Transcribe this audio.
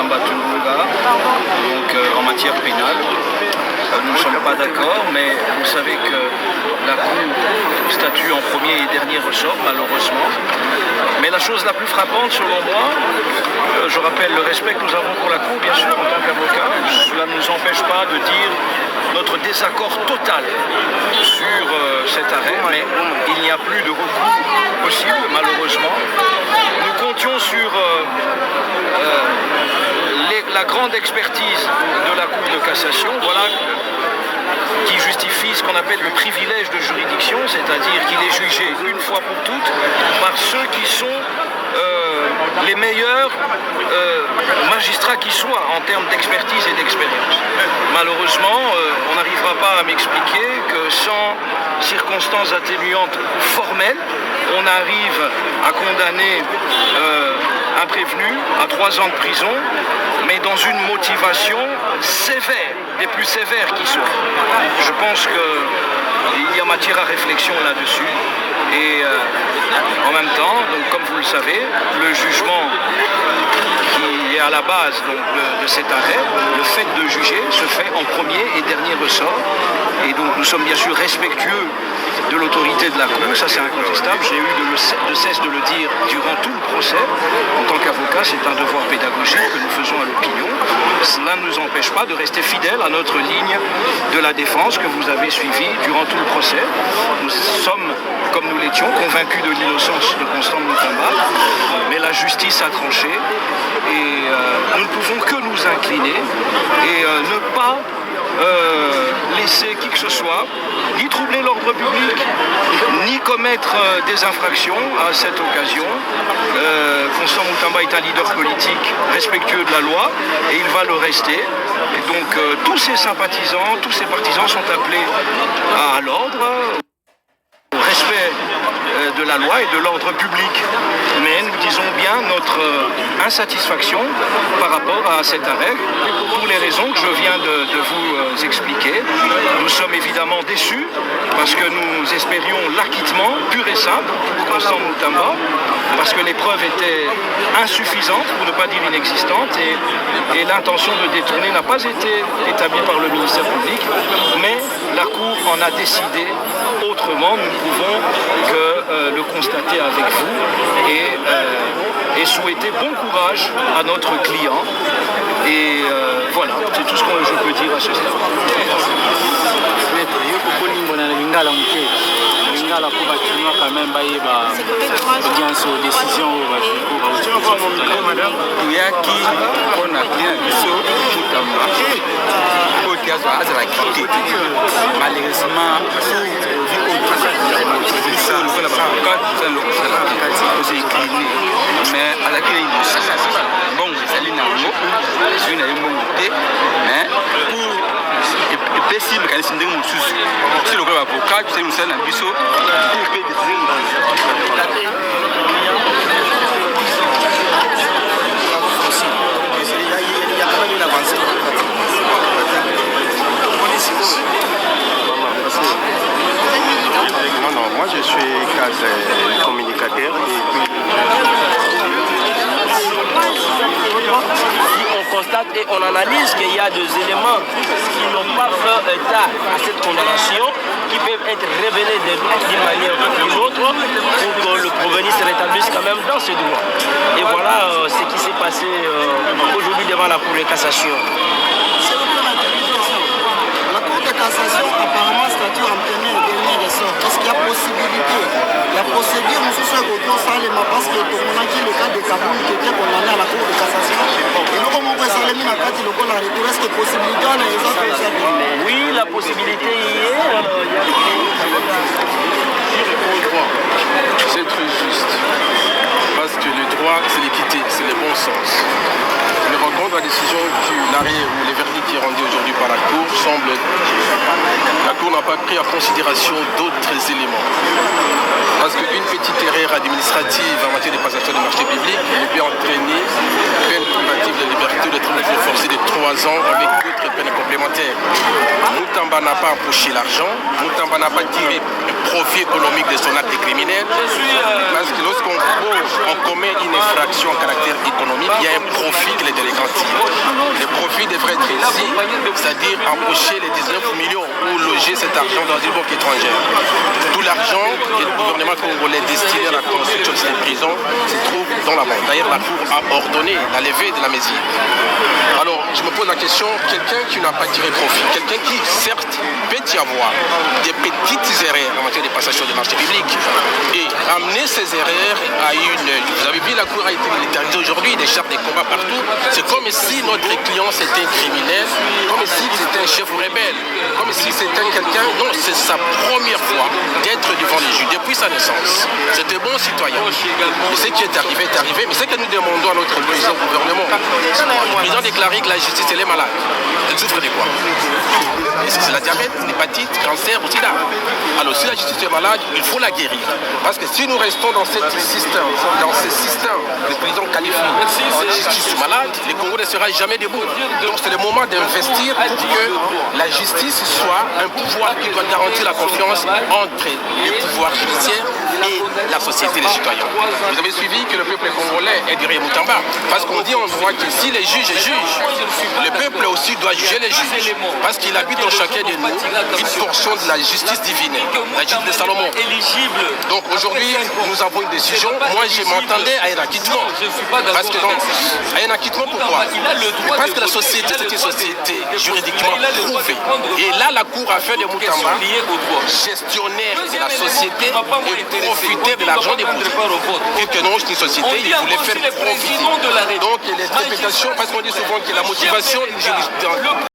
Mutamba Tungunga, donc en matière pénale. Nous ne sommes pas d'accord, mais vous savez que la Cour statue en premier et dernier ressort, malheureusement. Mais la chose la plus frappante, selon moi, je rappelle le respect que nous avons pour la Cour, bien sûr, en tant qu'avocat. Cela ne nous empêche pas de dire notre désaccord total sur cet arrêt, mais il n'y a plus de recours possible, malheureusement. Nous comptions sur la grande expertise de la Cour de cassation, voilà, qui justifie ce qu'on appelle le privilège de juridiction, c'est-à-dire qu'il est jugé une fois pour toutes par ceux qui sont les meilleurs magistrats qui soient en termes d'expertise et d'expérience. Malheureusement, on n'arrivera pas à m'expliquer que sans circonstances atténuantes formelles, on arrive à condamner un prévenu à 3 ans de prison, mais dans une motivation sévère, des plus sévères qui soient. Je pense qu'il y a matière à réflexion là-dessus. Et en même temps, donc, comme vous le savez, le jugement qui est à la base donc, de cet arrêt, le fait de juger se fait en premier et dernier ressort. Et donc nous sommes bien sûr respectueux de l'autorité de la Cour, ça c'est incontestable. J'ai eu de cesse de le dire durant tout le procès. En tant qu'avocat, c'est un devoir pédagogique que nous faisons à l'opinion. Cela ne nous empêche pas de rester fidèles à notre ligne de la défense que vous avez suivie durant tout le procès. Nous sommes, comme nous l'étions, convaincus de l'innocence de Constant Mutamba, mais la justice a tranché et nous ne pouvons que nous incliner et ne pas laisser qui que ce soit ni troubler l'ordre public, ni commettre des infractions à cette occasion. Constant Mutamba est un leader politique respectueux de la loi et il va le rester. Et donc tous ses sympathisants, tous ses partisans sont appelés à l'ordre, au respect de la loi et de l'ordre public. Mais nous disons bien notre insatisfaction par rapport à cet arrêt pour les raisons que je viens de vous expliquer. Nous sommes évidemment déçus parce que nous espérions l'acquittement pur et simple pour Constant Mutamba, parce que les preuves étaient insuffisantes, pour ne pas dire inexistantes, et l'intention de détourner n'a pas été établie par le ministère public, mais la Cour en a décidé autrement. Nous ne pouvons que le constater avec vous et souhaiter bon courage à notre client. Et voilà, c'est tout ce que je peux dire à ce stade. Lingala pour bâtiment quand même baïba audience aux décisions Yaki on a bien biso Mutamba côté azala quitté malheureusement mais à la clé bon c'est l'inamo je n'ai pas monté mais pour possible quand c'est ndenge mosusu si le gars avocat c'est une scène biso Non, moi je suis cadre communicateur et puis... Si on constate et on analyse qu'il y a des éléments qui n'ont pas fait état à cette condamnation, qui peuvent être révélés d'une manière ou d'une autre pour que le provenir se rétablisse quand même dans ses droits. Et voilà ce qui s'est passé aujourd'hui devant la Cour de cassation. La Cour de cassation apparemment statue en premier et dernier ressort. Est-ce qu'il y a possibilité? La procédure, nous sommes au Salema parce que on a dit le cas de Kaboul qui était condamné à la Cour de cassation. Et nous, comme on peut Salemi, la carte, le la retour, est-ce que possibilité on a les autres? Oui, la possibilité y est. C'est très juste. Parce que le droit, c'est l'équité, c'est le bon sens. Je me rends compte la décision l'arrêt ou les verdicts qui est rendu aujourd'hui par la Cour semble... La Cour n'a pas pris en considération d'autres éléments. Parce qu'une petite erreur administrative en matière de passation de marché public peut entraîner peine privative de liberté de travail forcé de 3 ans avec d'autres peine complémentaire. Moutamba n'a pas empoché l'argent, Moutamba n'a pas tiré profit économique de son acte criminel, parce que lorsqu'on commet une infraction à caractère économique, il y a un profit que les délinquants tirent. Le profit devrait être ici, c'est-à-dire empocher les 19 millions ou loger cet argent dans une banque étrangère. Tout l'argent que le gouvernement congolais destiné à la construction de ces prisons se trouve dans la banque. D'ailleurs, la Cour a ordonné la levée de la mesure. Alors, je me pose la question, quelqu'un qui n'a pas tiré profit, quelqu'un qui, certes, peut y avoir des petites erreurs en matière de passation de marché public, et amener ces erreurs à une... Vous avez vu, la Cour a été militarisée aujourd'hui, des chars de combat partout. C'est comme si notre client c'était un criminel, comme si c'était un chef rebelle, comme si c'était quelqu'un... Non, c'est sa première fois d'être devant les juges, depuis sa naissance. C'était bon citoyen. Et ce qui est arrivé, mais ce que nous demandons à notre président gouvernement, le président a déclaré que la justice, elle est malade. Elle souffre de quoi? Est-ce que c'est la diabète, l'hépatite, cancer ou sida? Alors si la justice est malade, il faut la guérir. Parce que si nous restons dans ce système, le président qualifie la justice malade, le Congo ne sera jamais debout. Donc c'est le moment d'investir pour que la justice soit un pouvoir qui doit garantir la confiance entre le pouvoir judiciaire et la société des citoyens. Vous avez suivi que le peuple congolais est derrière Moutamba. Parce qu'on dit en droit que si les juges jugent, le peuple aussi doit juger les juges. Parce qu'il habite dans chacun de nous une portion de la justice divine, la justice de Salomon. Donc aujourd'hui, nous avons une décision. Moi, je m'entendais à un acquittement. Parce que donc, à un acquittement, pourquoi? Parce que la société, c'est une société juridiquement prouvée. Et là, la Cour a fait de Moutamba gestionnaire de la société et profiter de l'argent des pauvres. Et que non, c'est une société, il voulait faire profiter. Donc, l'interprétation, parce qu'on dit souvent que la motivation d'une juridiction